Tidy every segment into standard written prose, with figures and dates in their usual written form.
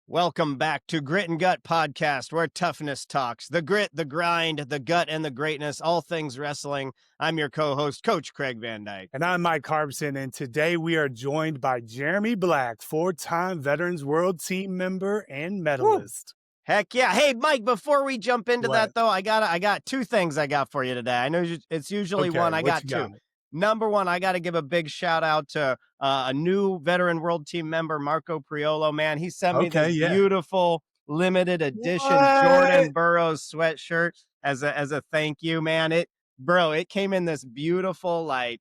Welcome back to Grit and Gut Podcast, where toughness talks. The grit, the grind, the gut, and the greatness, all things wrestling. I'm your co-host, Coach Craig Van Dyke. And I'm Mike Harbison, and today we are joined by Jeremy Black, four-time Veterans World Team member and medalist. Heck yeah. Hey, Mike, before we jump into What? that, though, I got two things I got for you today. I know it's usually Okay, one. I what got you two. got? Number one, I got to give a big shout out to a new Veteran World Team member, Marco Priolo. Man, he sent me Okay, this yeah. beautiful limited edition What? Jordan Burroughs sweatshirt as a thank you, man. It came in this beautiful like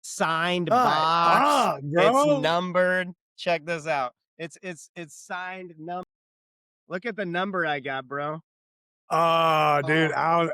signed box. It's bro. numbered. Check this out. It's signed number. Look at the number I got, bro. Dude, Oh,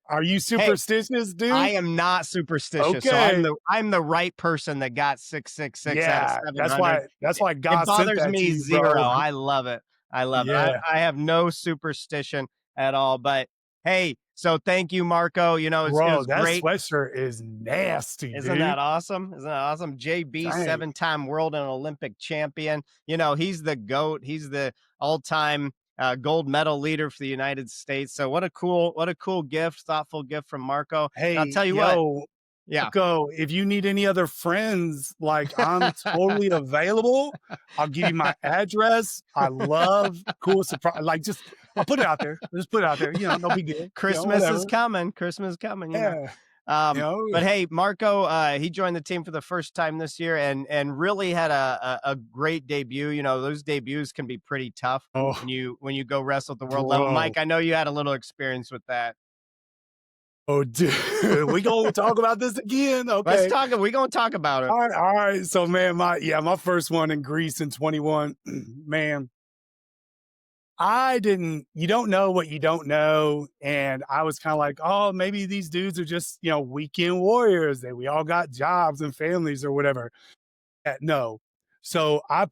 are you hey, superstitious, dude? I am not superstitious. So Okay. I'm the right person that got 666 out of Yeah, 700. that's why It God sent bothers that to me you, zero. bro. I love it. I love it. Yeah, I have no superstition at all. But hey, so thank you, Marco. You know, it bro, was that great. sweatshirt is nasty, Isn't dude. that awesome? Isn't that awesome? JB, Dang. 7-time world and Olympic champion. You know, he's the GOAT. He's the all-time gold medal leader for the United States. So what a cool gift, thoughtful gift from Marco. And I'll Hey, tell you what. yo, Yeah. Marco, if you need any other friends, like I'm totally available. I'll give you my address. I love cool surprise. Like I'll put it out there. Just put it out there. You know, no big deal. Christmas is Whatever. coming. Christmas is coming, you know. Yeah. But hey, Marco, he joined the team for the first time this year and really had a great debut. You know, those debuts can be pretty tough Oh, when you go wrestle at the world level. Mike, I know you had a little experience with that. oh, dude, we gonna talk about this again? Okay, Let's talk. We're gonna talk about it. all right. So, man, my first one in Greece in 21, man. You don't know what you don't know. And I was kind of like, oh, maybe these dudes are just, weekend warriors. We all got jobs and families or whatever. No. So I'm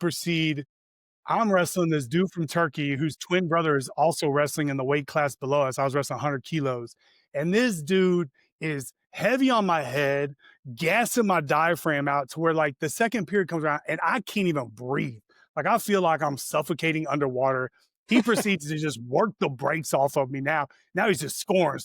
wrestling this dude from Turkey whose twin brother is also wrestling in the weight class below us. I was wrestling 100 kilos. And this dude is heavy on my head, gassing my diaphragm out to where like the second period comes around and I can't even breathe. Like I feel like I'm suffocating underwater. He proceeds to just work the brakes off of me now. Now he's just scoring.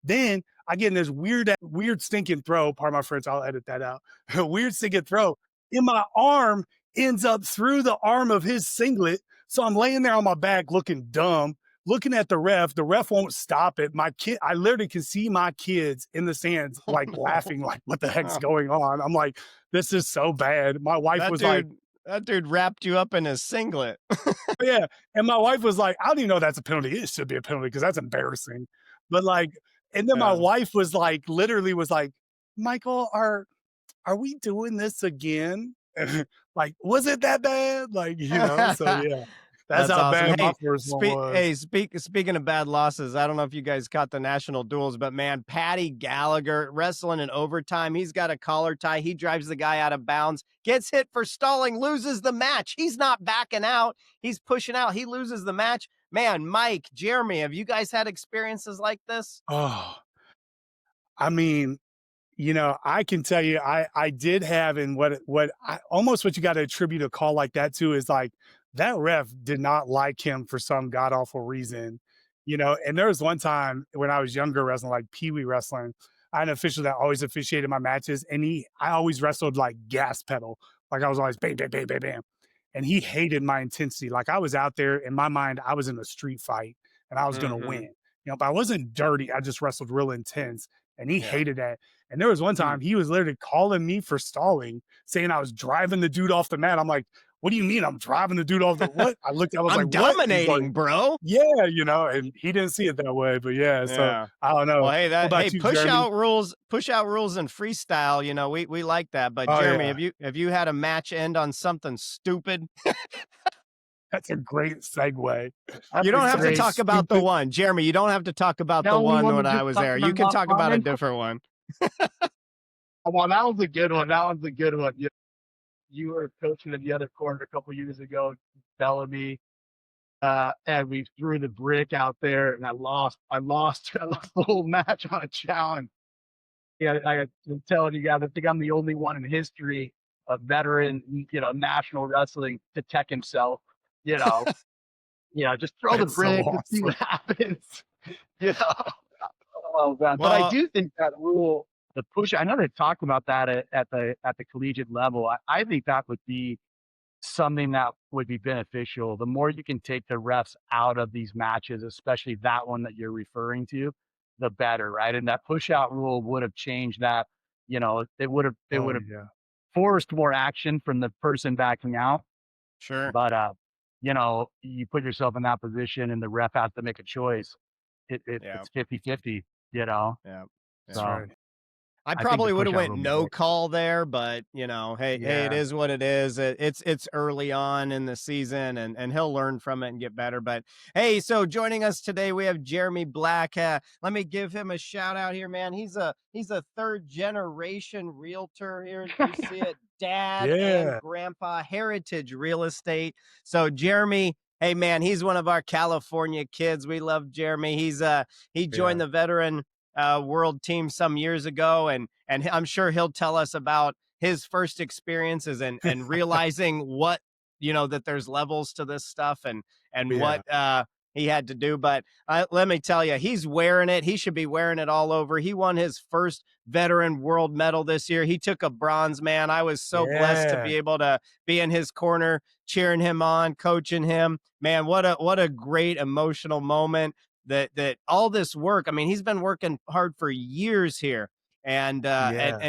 Then I get in this weird stinking throw. Pardon my French, I'll edit that out. A weird stinking throw in my arm ends up through the arm of his singlet. So I'm laying there on my back looking dumb, looking at the ref. The ref won't stop it. I literally can see my kids in the stands, like laughing, like, what the heck's going on? I'm like, this is so bad. My wife was like, that dude wrapped you up in his singlet. yeah. And my wife was like, I don't even know that's a penalty. It should be a penalty because that's embarrassing. But like, and then my wife was like, literally was like, Michael, are we doing this again? Like, was it that bad? Like, so yeah. That's how awesome. bad my first one was. Hey, speaking of bad losses, I don't know if you guys caught the national duels, but man, Paddy Gallagher wrestling in overtime. He's got a collar tie. He drives the guy out of bounds, gets hit for stalling, loses the match. He's not backing out. He's pushing out. He loses the match. Man, Mike, Jeremy, have you guys had experiences like this? Oh, I mean, I can tell you, I did have, and what you got to attribute a call like that to is like, that ref did not like him for some god awful reason, and there was one time when I was younger wrestling, like Pee Wee wrestling, I had an official that always officiated my matches, and I always wrestled like gas pedal. Like I was always bam, bam, bam, bam, bam. And he hated my intensity. Like I was out there in my mind, I was in a street fight and I was going to win, but I wasn't dirty. I just wrestled real intense and he hated that. And there was one time he was literally calling me for stalling, saying I was driving the dude off the mat. I'm like, what do you mean I'm driving the dude off the what? I looked, I was I'm like, dominating, like, bro. Yeah, and he didn't see it that way. But yeah, so I don't know. Well, hey, push Jeremy? out rules and freestyle. We like that. But Jeremy, have you had a match end on something stupid? That's a great segue. You don't have to talk about the one, Jeremy. You don't have to talk about the one when I was there. You can talk about a different one. Well, that was a good one. You were coaching in the other corner a couple years ago, Bellamy, and we threw the brick out there, and I lost the whole match on a challenge. Yeah, I'm telling you guys, I think I'm the only one in history of veteran, national wrestling to tech himself. you know, just throw the That's so brick and see awesome. what happens. You know, oh man. But I Well, do think that rule, the push. I know they talked about that at the collegiate level. I think that would be something that would be beneficial. The more you can take the refs out of these matches, especially that one that you're referring to, the better, right? And that push out rule would have changed that. It would Oh have yeah. forced more action from the person backing out. sure. But you put yourself in that position and the ref has to make a choice. Yeah. It's 50-50, you know. Yeah. That's Yeah. So right. I I think the probably would push have out went rule would be no great. call there, but hey, it Yeah. is what it is. It's early on in the season, and he'll learn from it and get better. But hey, so joining us today we have Jeremy Black. Let me give him a shout out here, man. He's a third generation realtor here. You see it, dad and Yeah. grandpa, heritage real estate. So Jeremy. Hey man, he's one of our California kids. We love Jeremy. He Yeah. joined the veteran world team some years ago, and I'm sure he'll tell us about his first experiences and realizing what that there's levels to this stuff and Yeah. what he had to do. But let me tell you, he's wearing it. He should be wearing it all over. He won his first veteran world medal this year. He took a bronze, man. I was so blessed to Yeah. be able to be in his corner, cheering him on, coaching him. Man, what a great emotional moment that all this work. I mean, he's been working hard for years here, and Yeah.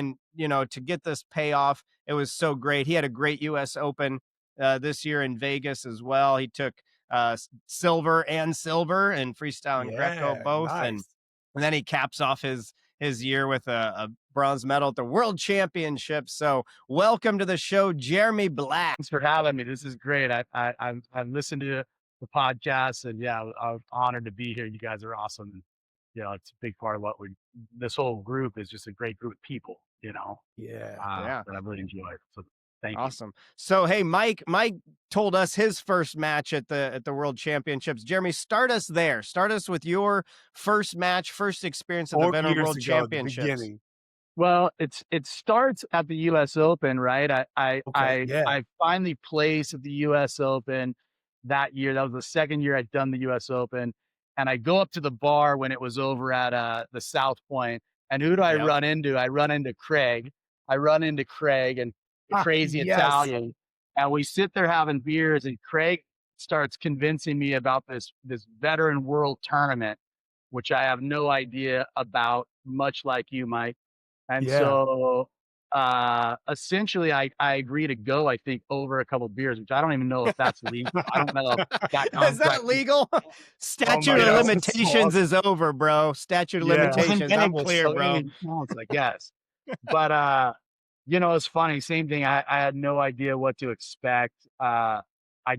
to get this payoff, it was so great. He had a great U.S. Open this year in Vegas as well. He took silver and silver in freestyle and Greco Yeah. both, and Nice. then he caps off his year with a bronze medal at the World Championships. So welcome to the show, Jeremy Black. Thanks for having me. This is great. I've listened to the podcast, and yeah, I'm honored to be here. You guys are awesome. And, it's a big part of what this whole group is just a great group of people, Yeah. Yeah. that I really enjoy. So thank you. Awesome. So hey, Mike told us his first match at the World Championships. Jeremy, start us there. Start us with your first match, first experience at the 4 Veteran years World ago, the Championships. beginning. Well, it starts at the U.S. Open, right? Okay. Yeah. I finally placed at the U.S. Open that year. That was the second year I'd done the U.S. Open, and I go up to the bar when it was over at the South Point. And who do I Yep. run into? I run into Craig. I run into Craig and the crazy Yes. Italian, and we sit there having beers. And Craig starts convincing me about this Veteran World Tournament, which I have no idea about, much like you, Mike. And Yeah. so, essentially, I agree to go, I think, over a couple beers, which I don't even know if that's legal. I don't know if that Is that contract legal? Oh Statute my of gosh. It's so limitations awesome. is over, bro. Statute of Yeah. was in limitations. I'm Vegas, clear, so bro. anything counts, I guess. But, it's funny, same thing. I had no idea what to expect. I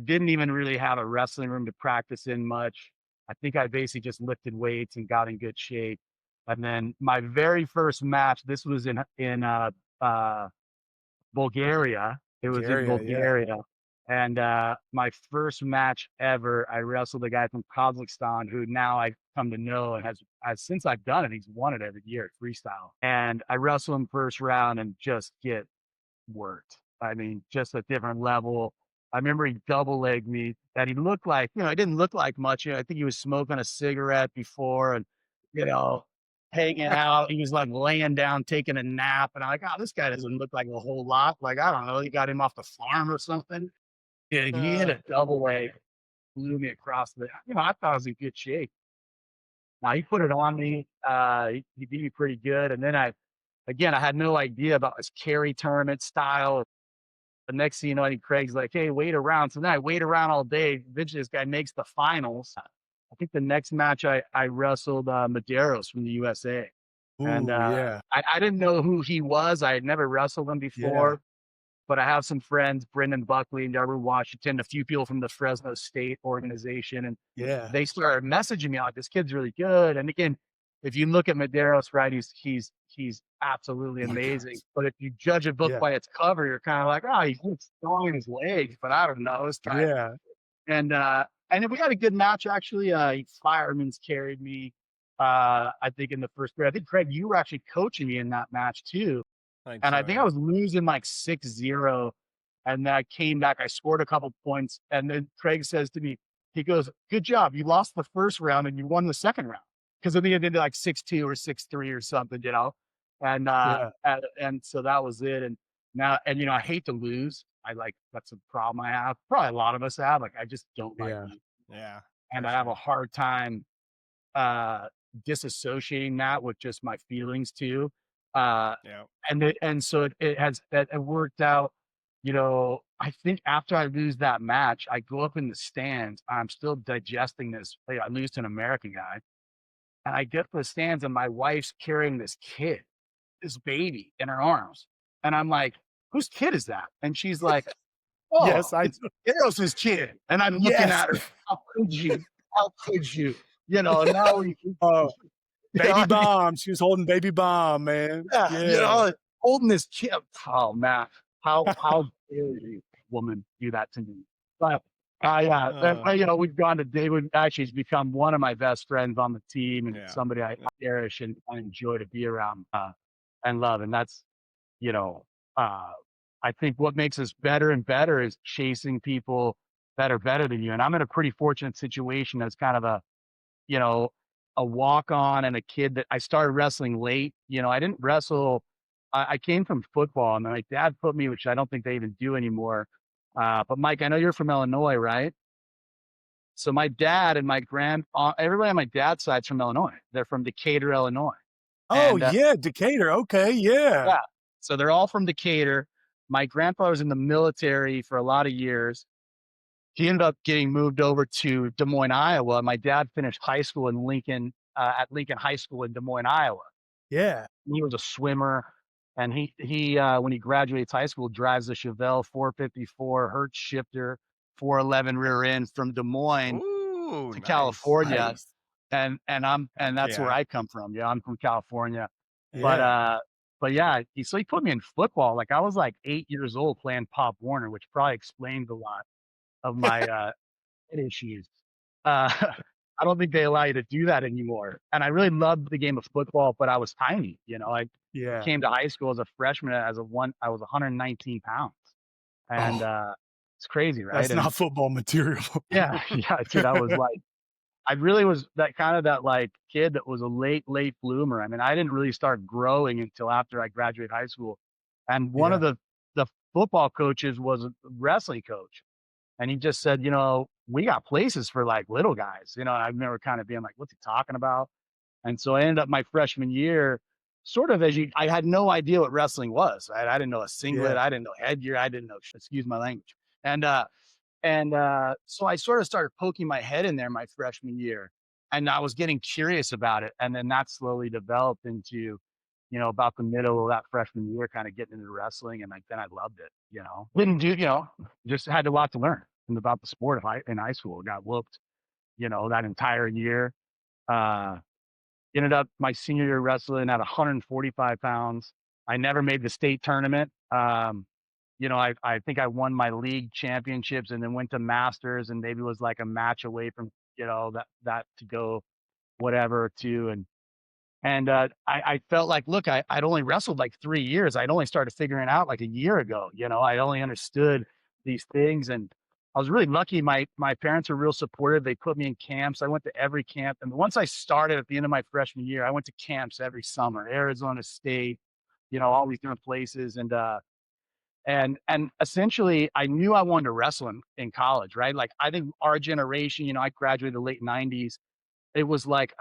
didn't even really have a wrestling room to practice in much. I think I basically just lifted weights and got in good shape. And then my very first match, this was in Bulgaria. It was in Bulgaria. Yeah. Bulgaria. And my first match ever, I wrestled a guy from Kazakhstan who now I've come to know and has since I've done it, he's won it every year at freestyle. And I wrestled him first round and just get worked. I mean, just a different level. I remember he double legged me that he looked like, it didn't look like much. I think he was smoking a cigarette before and, you know, hanging out. He was like laying down, taking a nap. And I'm like, oh, this guy doesn't look like a whole lot. Like, I don't know. He got him off the farm or something. Yeah, he hit Uh, a double leg, blew me across I thought I was in good shape. Now he put it on me. He beat me pretty good. And then again, I had no idea about this carry tournament style. The next thing you know, I think Craig's like, hey, wait around. So then I wait around all day. Eventually, this guy makes the finals. I think the next match I wrestled Medeiros from the USA. And Ooh. Yeah. I didn't know who he was. I had never wrestled him Yeah. before. But I have some friends, Brendan Buckley and Darby Washington, a few people from the Fresno State organization. And Yeah. they started messaging me like, this kid's really good. And again, if you look at Medeiros, right, he's absolutely Oh my amazing. gosh. But if you judge a book Yeah. by its cover, you're kind of like, oh, he's strong in his legs, but I don't know. This guy. Yeah. And then we had a good match actually. Fireman's carried me. I think in the first period. I think Craig, you were actually coaching me in that match too. And I think I was losing like 6-0. And then I came back, I scored a couple points. And then Craig says to me, he goes, "Good job. You lost the first round and you won the second round." Cause I think I did like 6-2 or 6-3 or something, you know? And, Yeah. and so that was it. And now, and, you know, I hate to lose. That's a problem I have. Probably a lot of us have. Like, I just don't like Yeah. losing. Yeah. And for I have a sure. hard time, uh, disassociating that with just my feelings too. Uh, Yeah. and so it worked out, you know. I think after I lose that match, I go up in the stands. I'm still digesting this. Like, I lose to an American guy, and I get to the stands, and my wife's carrying this kid, this baby in her arms, and I'm like, "Whose kid is that?" And she's like, "Oh, Yes, I it's Eros's kid." And I'm looking yes. at her. How could you? How could you? You know. Now we, Oh, you know, baby bomb. She was holding baby bomb, man. yeah, you Yeah. know, holding this chip. Oh man, how dare you, woman, do that to me? But Uh, you know, we've gone to David. Actually, he's become one of my best friends on the team, and yeah. somebody I cherish and I enjoy to be around and love. And that's, you know, uh, I think what makes us better and better is chasing people that are better than you. And I'm in a pretty fortunate situation as kind of a, you know, a walk on and a kid that I started wrestling late. You know, I didn't wrestle. I came from football, and my dad put me, which I don't think they even do anymore. But Mike, I know you're from Illinois, right? So my dad and my everybody on my dad's side's from Illinois. They're from Decatur, Illinois. Oh, And yeah, Decatur. Okay, yeah. yeah, so they're all from Decatur. My grandfather was in the military for a lot of years. He ended up getting moved over to Des Moines, Iowa. My dad finished high school in Lincoln, at Lincoln High School in Des Moines, Iowa. Yeah. He was a swimmer, and when he graduates high school, drives a Chevelle 454 Hertz shifter 411 rear end from Des Moines Ooh, to nice. California. Nice. And that's where Yeah. I come from. Yeah, I'm from California. But Yeah. yeah, so he put me in football. Like, I was like 8 years old playing Pop Warner, which probably explains a lot of my issues. Uh, I don't think they allow you to do that anymore. And I really loved the game of football, but I was tiny. You know, I Yeah. came to high school as a freshman I was 119 pounds, and Oh, it's crazy, right? that's And not football material. yeah, yeah, dude, I was like, I really was that kind of that like kid that was a late bloomer. I mean, I didn't really start growing until after I graduated high school. And one of Yeah. the football coaches was a wrestling coach. And he just said, you know, "We got places for like little guys." You know, and I remember kind of being like, "What's he talking about?" And so I ended up my freshman year, sort of I had no idea what wrestling was. Right? I didn't know a singlet, Yeah. I didn't know headgear, I didn't know, excuse my language. And so I sort of started poking my head in there my freshman year, and I was getting curious about it. And then that slowly developed into, you know, about the middle of that freshman year, kind of getting into wrestling. And like, then I loved it, you know, didn't do, you know, just had a lot to learn about the sport in high school. Got whooped, you know, that entire year. Uh, Ended up my senior year wrestling at 145 pounds. I never made the state tournament. You know, I think I won my league championships and then went to masters, and maybe was like a match away from, you know, that to go whatever to. I felt like, look, I'd only wrestled like 3 years. I'd only started figuring out like a year ago. You know, I only understood these things, and I was really lucky. My parents were real supportive. They put me in camps. I went to every camp, and once I started at the end of my freshman year, I went to camps every summer, Arizona State, you know, all these different places, and essentially, I knew I wanted to wrestle in college, right? Like, I think our generation, you know, I graduated the late '90s. It was like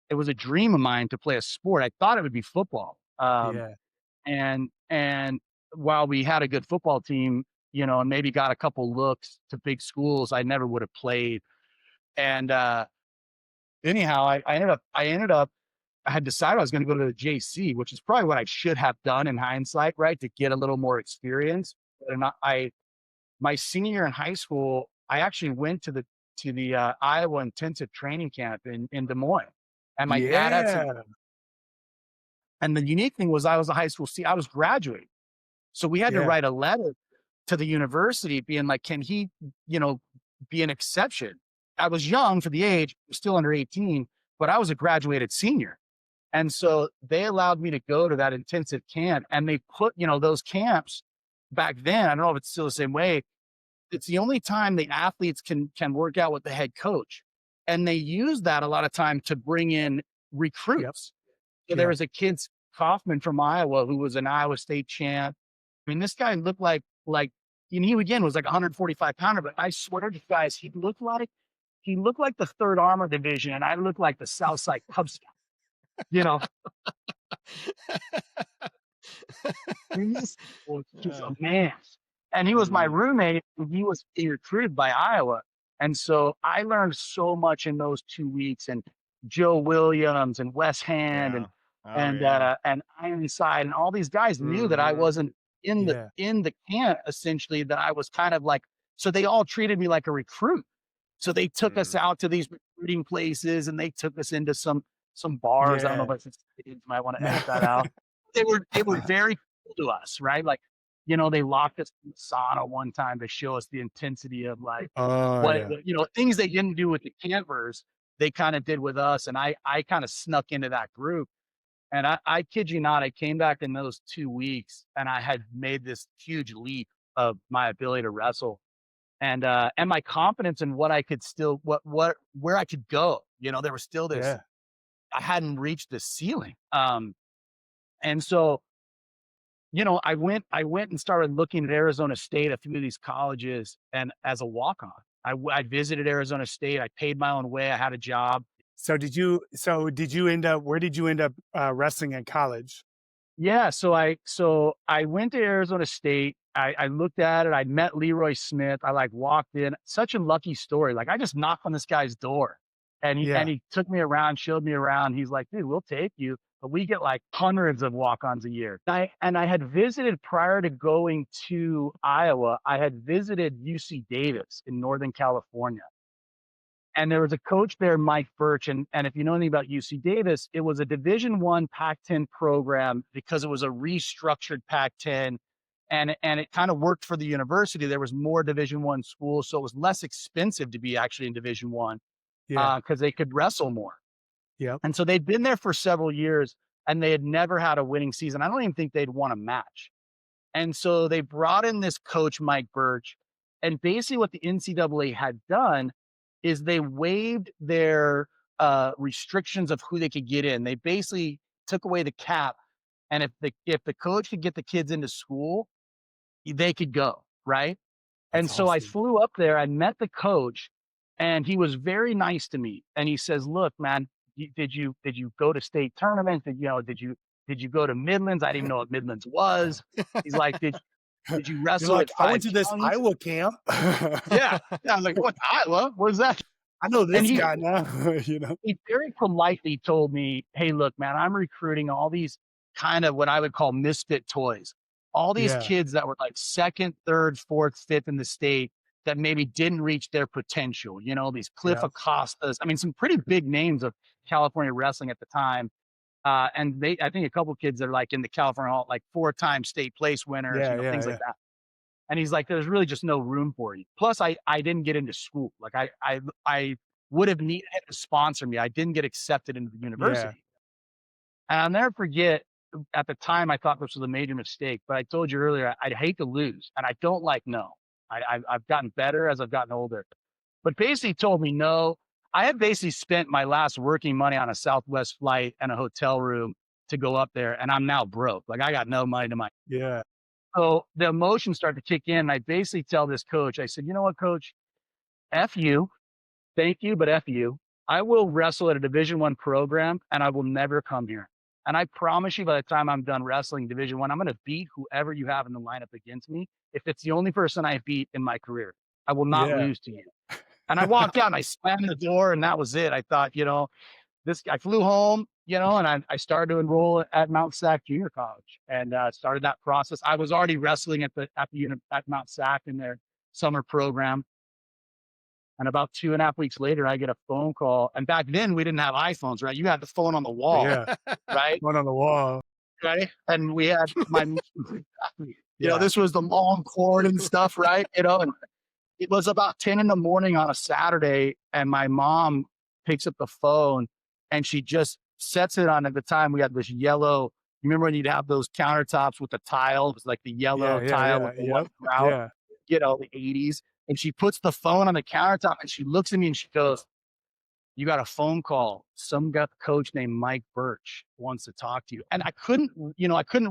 it was a dream of mine to play a sport. I thought it would be football. Yeah. And while we had a good football team, you know, and maybe got a couple looks to big schools, I never would have played. And anyhow, I ended up I had decided I was going to go to the JC, which is probably what I should have done in hindsight, right, to get a little more experience. And my senior year in high school, I actually went to the Iowa intensive training camp in Des Moines, and my dad had some. Yeah. And the unique thing was I was a high school I was graduating, so we had to Yeah. write a letter to the university being like, "Can he, you know, be an exception?" I was young for the age, still under 18, but I was a graduated senior. And so they allowed me to go to that intensive camp, and they put, you know, those camps, back then, I don't know if it's still the same way. It's the only time the athletes can work out with the head coach. And they use that a lot of time to bring in recruits. So there Yeah. was a kid, Kaufman from Iowa, who was an Iowa State champ. I mean, this guy looked like, and he again was like 145 pounder, but I swear to you guys, he looked like the Third Armor Division, and I looked like the Southside Cub Scout. You know, was just a man. And he was my roommate, and he was being recruited by Iowa. And so I learned so much in those 2 weeks, and Joe Williams and Wes Hand and Ironside and all these guys knew that I wasn't in the camp, essentially, that I was kind of like, so they all treated me like a recruit. So they took us out to these recruiting places, and they took us into some bars. I don't know if you might want to edit that out. They were very cool to us, right? Like, you know, they locked us in the sauna one time to show us the intensity of like things they didn't do with the campers, they kind of did with us. And I kind of snuck into that group. And I kid you not, I came back in those 2 weeks and I had made this huge leap of my ability to wrestle and my confidence in what I could still, where I could go. You know, there was still this, I hadn't reached the ceiling. And so, you know, I went and started looking at Arizona State, a few of these colleges, and as a walk-on, I visited Arizona State. I paid my own way. I had a job. So did you end up, where did you end up wrestling in college? Yeah. So I went to Arizona State. I looked at it. I met Leroy Smith. I like walked in. Such a lucky story. Like I just knocked on this guy's door and he took me around, showed me around. He's like, dude, we'll take you. But we get like hundreds of walk-ons a year. And I had visited prior to going to Iowa. I had visited UC Davis in Northern California. And there was a coach there, Mike Birch. And if you know anything about UC Davis, it was a Division I Pac-10 program because it was a restructured Pac-10. And it kind of worked for the university. There was more Division I schools. So it was less expensive to be actually in Division I because they could wrestle more. Yeah. And so they'd been there for several years and they had never had a winning season. I don't even think they'd won a match. And so they brought in this coach, Mike Birch. And basically what the NCAA had done is they waived their restrictions of who they could get in. They basically took away the cap. And if the coach could get the kids into school, they could go, right? And so I flew up there, I met the coach, and he was very nice to me. And he says, look, man, did you go to state tournaments? Did you go to Midlands? I didn't even know what Midlands was. He's like, did you wrestle like, at I went to this Iowa camp. Yeah. I was like, what, Iowa? What is that? I know this guy now. You know, he very politely told me, hey, look, man, I'm recruiting all these kind of what I would call misfit toys. All these kids that were like second, third, fourth, fifth in the state that maybe didn't reach their potential. You know, these Cliff Acostas. I mean, some pretty big names of California wrestling at the time. And I think a couple of kids that are like in the California Hall, like 4-time state place winners, things like that. And he's like, there's really just no room for you. Plus I didn't get into school. Like I would have needed to sponsor me. I didn't get accepted into the university. And I'll never forget, at the time, I thought this was a major mistake, but I told you earlier, I'd hate to lose. And I don't like no. I've gotten better as I've gotten older. But basically told me no. I had basically spent my last working money on a Southwest flight and a hotel room to go up there. And I'm now broke. Like I got no money to my. Yeah. So the emotions start to kick in. And I basically tell this coach, I said, you know what, coach? F you. Thank you, but F you. I will wrestle at a Division I program and I will never come here. And I promise you, by the time I'm done wrestling Division I, I'm going to beat whoever you have in the lineup against me. If it's the only person I beat in my career, I will not lose to you. And I walked out and I slammed the door and that was it. I thought, you know, I flew home, you know, and I started to enroll at Mount Sac Junior College and started that process. I was already wrestling at Mount Sac in their summer program. And about 2.5 weeks later, I get a phone call. And back then we didn't have iPhones, right? You had the phone on the wall, right? One on the wall. Right. And we had you know, this was the long cord and stuff, right? You know, and it was about 10 in the morning on a Saturday. And my mom picks up the phone and she just sets it on. At the time we had this yellow, You remember when you'd have those countertops with the tile? It was like the yellow tile with the white grout, the 80s. And she puts the phone on the countertop and she looks at me and she goes, "You got a phone call. Some coach named Mike Birch wants to talk to you." And I couldn't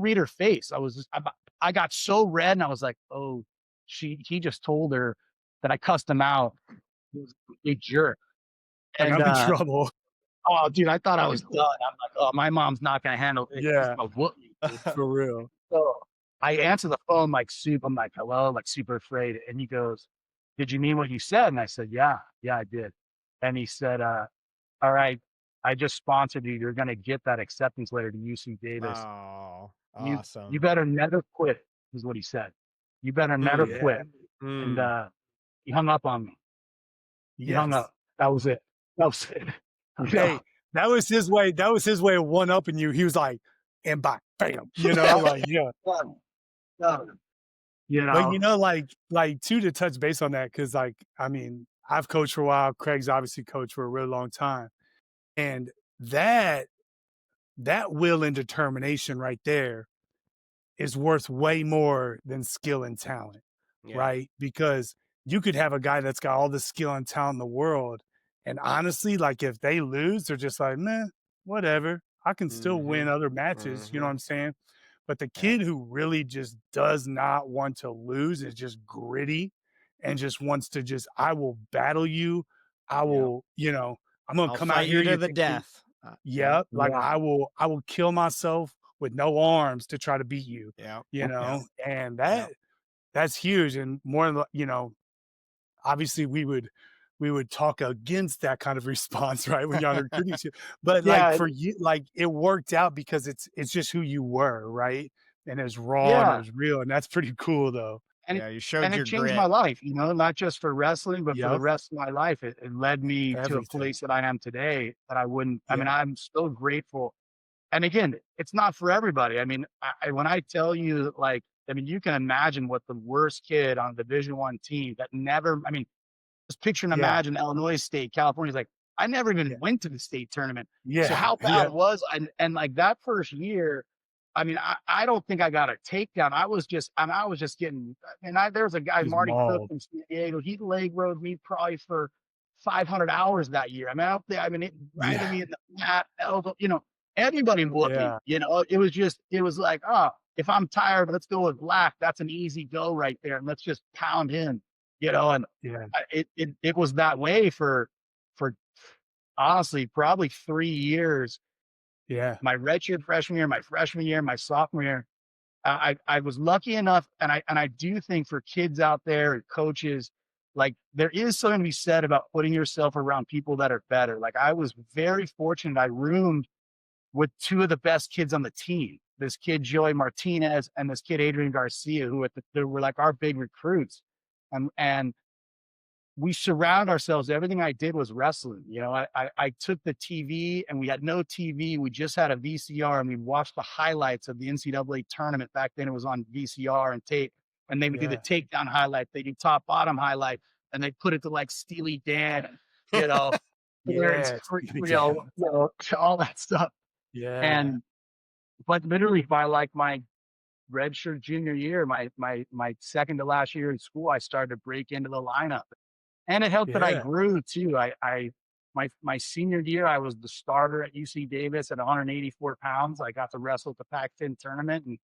read her face. I got so red and I was like, "Oh, he just told her that I cussed him out. He was a big jerk." Like, And I'm in trouble. oh, dude, I thought I was done. I'm like, "Oh, my mom's not gonna handle it. Yeah. She's gonna whoop me." For real. So I answer the phone like I'm like, "Hello," like super afraid. And he goes, "Did you mean what you said?" And I said, "Yeah, I did." And he said, "All right, I just sponsored you. You're gonna get that acceptance letter to UC Davis. Oh, You awesome. better never quit," is what he said. "You better never quit." And he hung up on me. He hung up. That was it. Hey, that was his way. That was his way of one upping you. He was like, and by bam, like, yeah. But like too, to touch base on that, because like, I mean, I've coached for a while. Craig's obviously coached for a really long time. And that will and determination right there is worth way more than skill and talent, right? Because you could have a guy that's got all the skill and talent in the world, and honestly, like if they lose, they're just like, "Meh, whatever. I can still win other matches." You know what I'm saying? But the kid who really just does not want to lose is just gritty and just wants to I will battle you. I will, I'm gonna come out fight here you to the death. Like I will kill myself with no arms to try to beat you. And that's huge. And more, obviously we would talk against that kind of response, right? When y'all are recruiting you. But like for you, like it worked out because it's just who you were, right? And it was raw and it was real. And that's pretty cool though. And you showed and your it changed grit. my life, not just for wrestling, but for the rest of my life. It led me to a place that I am today that I wouldn't, I mean, I'm so grateful. And again, it's not for everybody. I mean, when I tell you, like, I mean, you can imagine what the worst kid on a Division I team that never, I mean, just picture and imagine Illinois State, California's like, I never even went to the state tournament. So how bad it was. And like that first year, I mean, I don't think I got a takedown. I was just getting, there's a guy, Marty Cook from San Diego. He leg rode me probably for 500 hours that year. I mean, out there, it grinded me in the mat, elbow, everybody would me, it was like, oh, if I'm tired, let's go with Black. That's an easy go right there. And let's just pound him, and it was that way for honestly, probably 3 years. My redshirt freshman year, my freshman year, my sophomore year. I was lucky enough, and I do think for kids out there and coaches, like there is something to be said about putting yourself around people that are better. Like I was very fortunate. I roomed with two of the best kids on the team. This kid Joey Martinez and this kid Adrian Garcia, who they were like our big recruits, and we surround ourselves. Everything I did was wrestling. I took the TV and we had no TV. We just had a VCR and we watched the highlights of the NCAA tournament. Back then it was on VCR and tape, and they would do the takedown highlight. They do top bottom highlight, and they put it to like Steely Dan, all that stuff. But literally by like my redshirt junior year, my second to last year in school, I started to break into the lineup. And it helped that I grew too. My senior year, I was the starter at UC Davis at 184 pounds. I got to wrestle at the Pac-10 tournament, and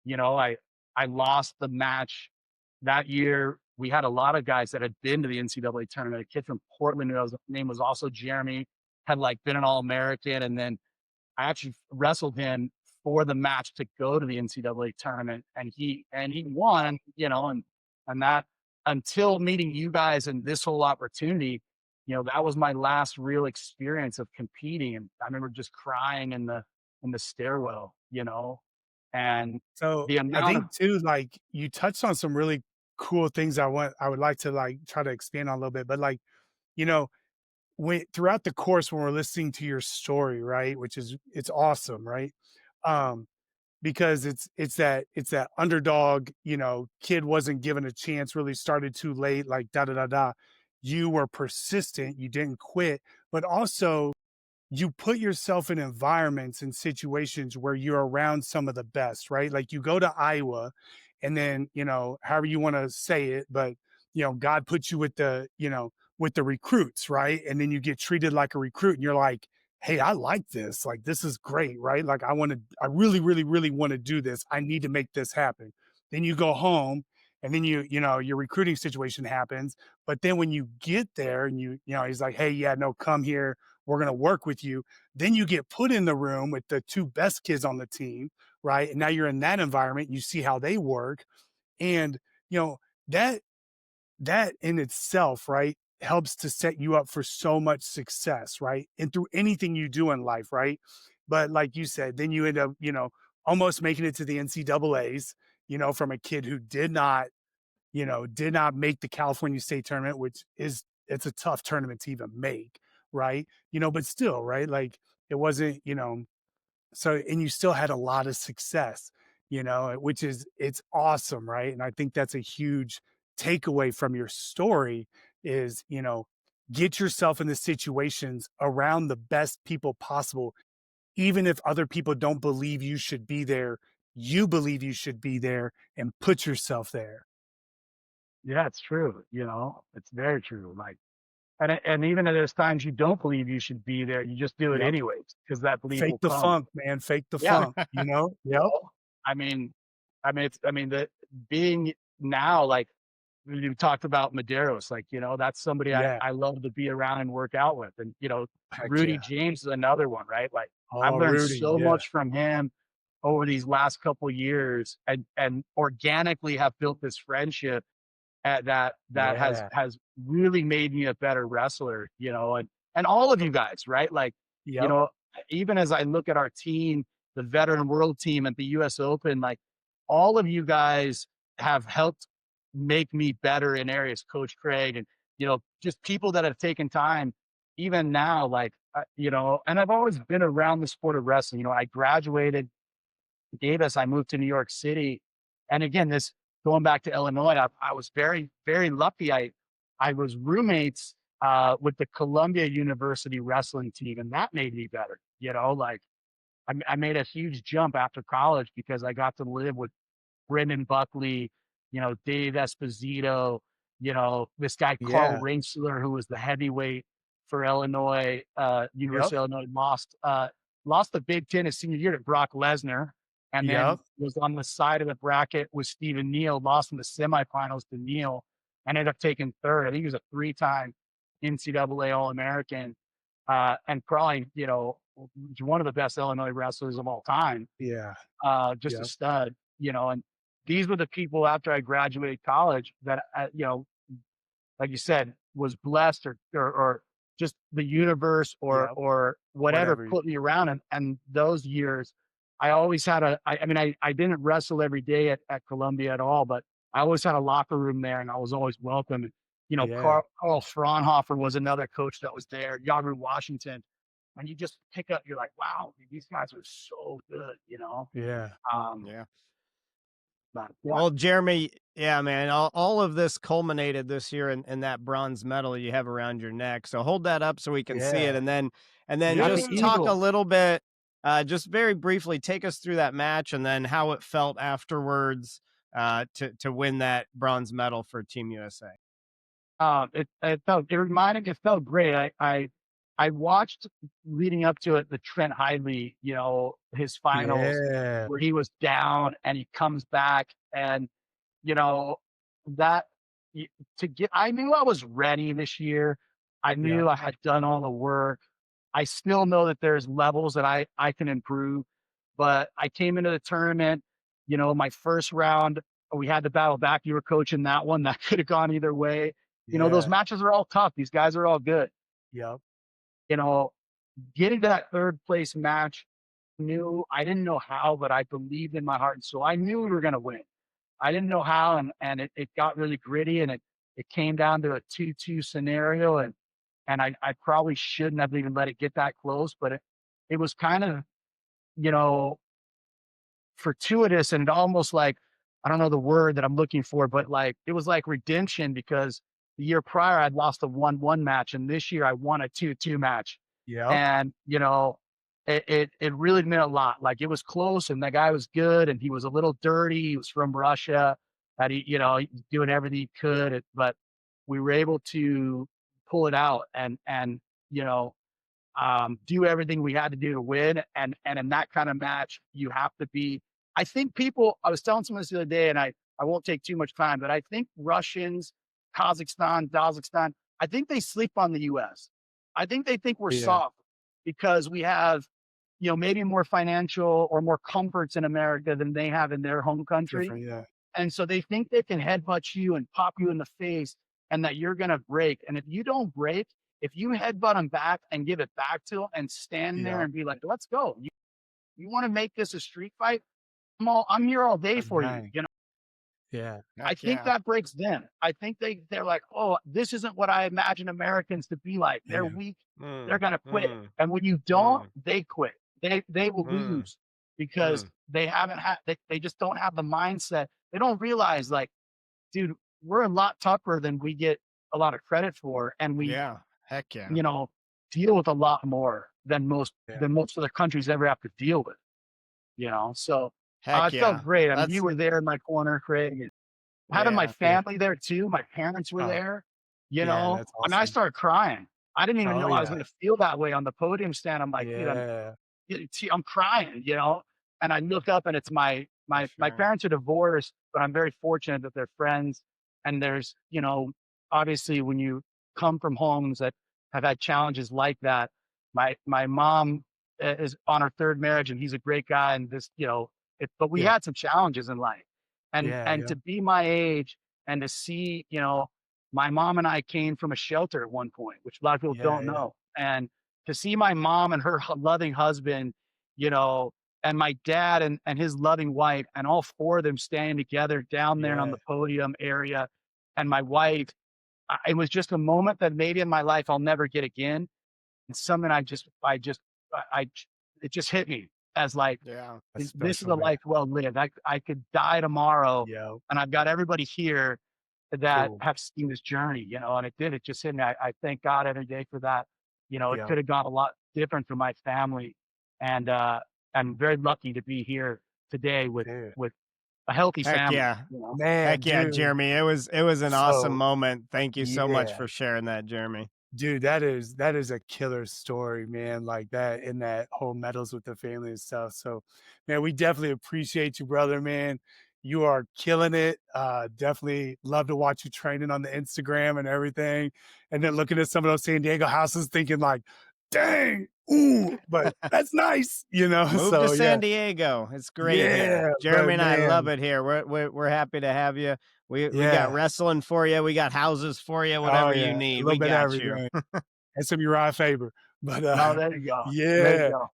I lost the match that year. We had a lot of guys that had been to the NCAA tournament. A kid from Portland, whose name was also Jeremy, had like been an All-American, and then I actually wrestled him for the match to go to the NCAA tournament, and he won. And that, until meeting you guys and this whole opportunity, that was my last real experience of competing. And I remember just crying in the stairwell, and so I think too, like you touched on some really cool things I would like to like try to expand on a little bit, but like, when throughout the course, when we're listening to your story, right, it's awesome, right? Because it's that underdog, kid wasn't given a chance, really started too late, like da da da da. You were persistent, you didn't quit, but also you put yourself in environments and situations where you're around some of the best, right? Like you go to Iowa and then, however you want to say it, but God puts you with with the recruits, right? And then you get treated like a recruit and you're like, hey, I like this. Like this is great, right? Like I really, really, really want to do this. I need to make this happen. Then you go home and then your recruiting situation happens. But then when you get there and he's like, hey, yeah, no, come here, we're going to work with you. Then you get put in the room with the two best kids on the team, right? And now you're in that environment. You see how they work. And, that, that in itself, right, helps to set you up for so much success, right? And through anything you do in life, right? But like you said, then you end up, almost making it to the NCAAs, from a kid who did not make the California State tournament, which it's a tough tournament to even make, right? But still, right? Like it wasn't, so and you still had a lot of success, which it's awesome, right? And I think that's a huge takeaway from your story is, get yourself in the situations around the best people possible, even if other people don't believe you should be there, you believe you should be there and put yourself there. Yeah, it's true. It's very true. Like, and even if there's times you don't believe you should be there, you just do it Yep. anyways because that belief Fake will the come. funk, man. Fake the Yeah. funk, Yep. I mean, the being now, like you talked about Maderos, like, that's somebody Yeah. I love to be around and work out with. And, Heck Rudy yeah. James is another one, right? Like I've Oh, learned Rudy. so Yeah. much from him over these last couple years and organically have built this friendship that Yeah. has really made me a better wrestler, and all of you guys, right? Like, you Yep. know, even as I look at our team, the veteran world team at the US Open, like all of you guys have helped make me better in areas, Coach Craig, and just people that have taken time, even now, like and I've always been around the sport of wrestling. I graduated Davis, I moved to New York City. And again, this going back to Illinois, I was very, very lucky. I was roommates with the Columbia University wrestling team, and that made me better. Like I made a huge jump after college because I got to live with Brendan Buckley, Dave Esposito, this guy Carl Yeah. Ringsler, who was the heavyweight for Illinois, Yep. University of Illinois, lost the Big Ten his senior year to Brock Lesnar, and then Yep. was on the side of the bracket with Stephen Neal, lost in the semifinals to Neal, and ended up taking third. I think he was a 3-time NCAA All-American, and probably, one of the best Illinois wrestlers of all time. Yeah. Just a Yep. stud, and these were the people after I graduated college that, like you said, was blessed or just the universe or Yep. whatever Whatever. put me around. And those years, I always had I didn't wrestle every day at Columbia at all, but I always had a locker room there and I was always welcome. And, Yeah. Carl Fraunhofer was another coach that was there, Yaru Washington. And you just pick up, you're like, wow, these guys are so good. Yeah. Yeah. But yeah, Well, Jeremy, yeah, man, all of this culminated this year in that bronze medal you have around your neck. So hold that up so we can see it, Yeah. and then Yeah. just Happy talk a Eagle. little bit, just very briefly, take us through that match and then how it felt afterwards to win that bronze medal for Team USA. It felt great. I watched leading up to it, the Trent Hidley, his finals Yeah. where he was down and he comes back and, you know, that I knew I was ready this year. I knew Yep. I had done all the work. I still know that there's levels that I can improve, but I came into the tournament, my first round, we had to battle back. You were coaching that one. That could have gone either way. Those Yeah. matches are all tough. These guys are all good. Yep. You know, Getting to that third place match, I didn't know how, but I believed in my heart and soul. I knew we were going to win. I didn't know how, and it got really gritty, and it came down to a 2-2 scenario, and I probably shouldn't have even let it get that close, but it was kind of, you know, fortuitous and almost like, I don't know the word that I'm looking for, but like it was like redemption because the year prior I'd lost a 1-1 match, and this year I won a 2-2 match. Yep. And, it really meant a lot. Like, it was close, and that guy was good, and he was a little dirty. He was from Russia, that he was doing everything he could, but we were able to pull it out and, you know, do everything we had to do to win. And in that kind of match, you have to be. I think people. I was telling someone this the other day, and I won't take too much time, but I think Russians, Kazakhstan, I think they sleep on the U.S. I think they think we're Yeah. soft because we have, maybe more financial or more comforts in America than they have in their home country. Different. Yeah. And so they think they can headbutt you and pop you in the face and that you're going to break. And if you don't break, if you headbutt them back and give it back to them and stand there Yeah. and be like, let's go. You want to make this a street fight? I'm here all day for you. Dang. Yeah. I Heck think yeah. that breaks them. I think they're like, oh, this isn't what I imagine Americans to be like. They're Yeah. weak. Mm, They're gonna quit. mm, And when you don't, mm, they quit. They will mm, lose because mm. they haven't had they just don't have the mindset. They don't realize, like, dude, we're a lot tougher than we get a lot of credit for. And we, Yeah. Heck yeah. deal with a lot more than most Yeah. than most other countries ever have to deal with. So Heck it felt yeah. great. I mean, That's you were there in my corner, Craig. And having my yeah. family there too. My parents were Oh, there, yeah. That's and I awesome. started crying. I didn't even Oh know I was yeah. going to feel that way on the podium stand. I'm like, dude, Yeah. I'm crying, and I look up and it's my Sure. parents are divorced, but I'm very fortunate that they're friends. And there's, obviously when you come from homes that have had challenges like that, my mom is on her third marriage and he's a great guy. And but we Yeah. had some challenges in life. Yeah. And Yeah. to be my age and to see, my mom and I came from a shelter at one point, which a lot of people Yeah. don't Yeah. know. And to see my mom and her loving husband, you know, and my dad and his loving wife, and all four of them standing together down there on Yeah. the podium area, and my wife, it was just a moment that maybe in my life I'll never get again. And something it just hit me as like, Yeah. That's this is special, a man. life well lived. I could die tomorrow, Yo. and I've got everybody here that Cool. have seen this journey, and it did. It just hit me. I thank God every day for that. It Yeah. could have gone a lot different for my family, and I'm very lucky to be here today with Dude. a healthy Heck family. yeah. Man, Heck yeah, dude. Jeremy. It was an awesome So moment. Thank you so much yeah. for sharing that, Jeremy. Dude, that is a killer story, man. Like that in that whole medals with the family and stuff. So, man, we definitely appreciate you, brother, man. You are killing it. Definitely love to watch you training on the Instagram and everything. And then looking at some of those San Diego houses, thinking like, dang, ooh, but that's nice, Move So to yeah, San Diego. It's great here. yeah, Jeremy but and I love man, it here. We're happy to have you. We got yeah, wrestling for you. We got houses for you. oh Whatever you yeah, a need, little we bit of got you. everything. And some Uriah Faber, but Oh, there you go. There you yeah. go.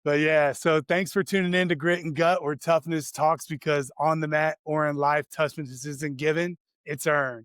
But yeah, so thanks for tuning in to Grit and Gut, where toughness talks, because on the mat or in life, toughness isn't given, it's earned.